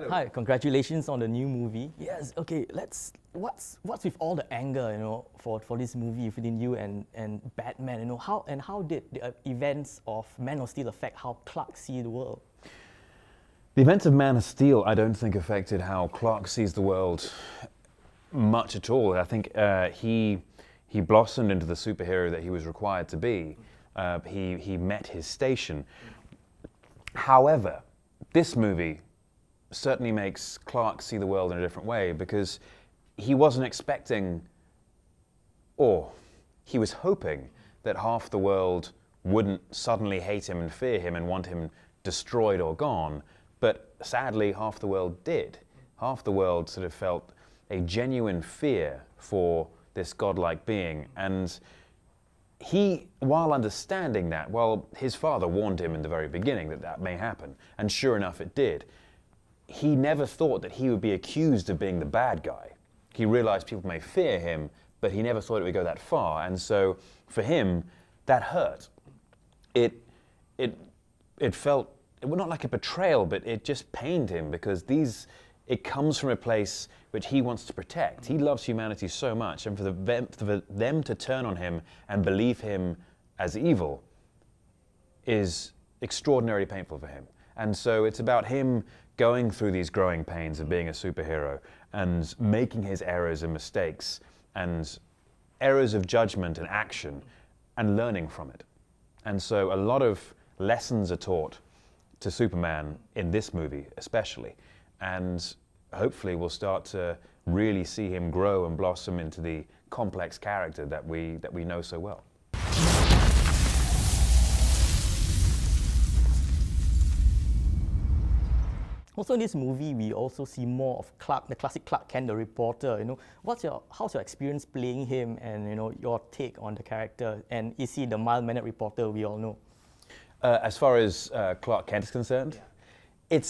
Hi, congratulations on the new movie. Yes, okay, what's with all the anger, for this movie within you and Batman, how did the events of Man of Steel affect how Clark sees the world? The events of Man of Steel, I don't think affected how Clark sees the world much at all. I think he blossomed into the superhero that he was required to be. He met his station. However, this movie certainly makes Clark see the world in a different way, because he wasn't expecting, or he was hoping, that half the world wouldn't suddenly hate him and fear him and want him destroyed or gone. But sadly, half the world did. Half the world sort of felt a genuine fear for this godlike being. And he, while understanding that, well, his father warned him in the very beginning that that may happen, and sure enough it did. He never thought that he would be accused of being the bad guy. He realized people may fear him, but he never thought it would go that far. And so for him, that hurt. It felt, well, not like a betrayal, but it just pained him, because it comes from a place which he wants to protect. He loves humanity so much, and for them to turn on him and believe him as evil is extraordinarily painful for him. And so it's about him going through these growing pains of being a superhero and making his errors and mistakes and errors of judgment and action and learning from it. And so a lot of lessons are taught to Superman in this movie especially, and hopefully we'll start to really see him grow and blossom into the complex character that we know so well. Also in this movie, we also see more of Clark, the classic Clark Kent, the reporter. How's your experience playing him, and your take on the character? And is he the mild-mannered reporter we all know? As far as Clark Kent is concerned, yeah,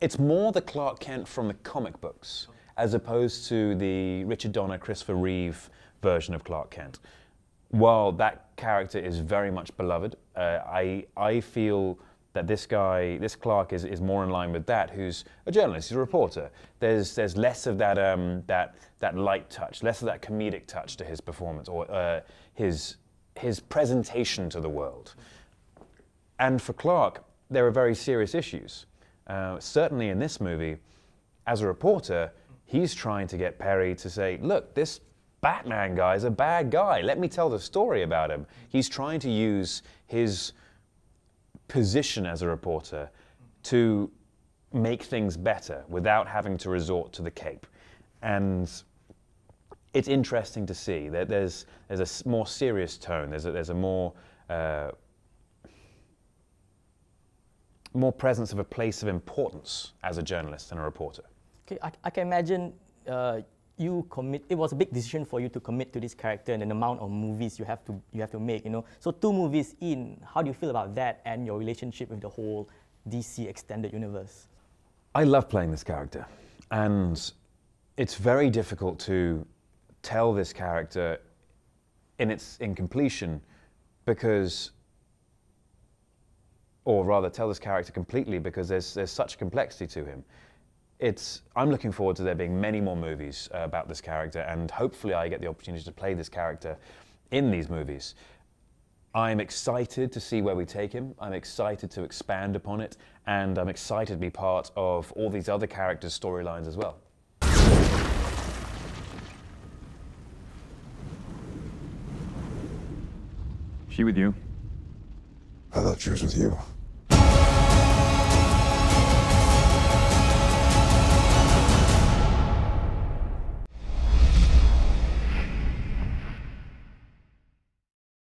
it's more the Clark Kent from the comic books, as opposed to the Richard Donner, Christopher Reeve version of Clark Kent. While that character is very much beloved, I feel that this Clark is more in line with that, who's a journalist, he's a reporter. There's less of that that light touch, less of that comedic touch to his performance, or his presentation to the world. And for Clark, there are very serious issues. Certainly in this movie, as a reporter, he's trying to get Perry to say, look, this Batman guy is a bad guy. Let me tell the story about him. He's trying to use his position as a reporter to make things better without having to resort to the cape. And it's interesting to see that there's a more serious tone. There's a more presence of a place of importance as a journalist and a reporter. Okay, I can imagine it was a big decision for you to commit to this character and an amount of movies you have to make. So 2 movies in, how do you feel about that and your relationship with the whole DC extended universe? I love playing this character, and it's very difficult to tell this character in completion, because, or rather tell this character completely, because there's such complexity to him. I'm looking forward to there being many more movies about this character, and hopefully I get the opportunity to play this character in these movies. I'm excited to see where we take him. I'm excited to expand upon it, and I'm excited to be part of all these other characters' storylines as well. She with you? I thought she was with you.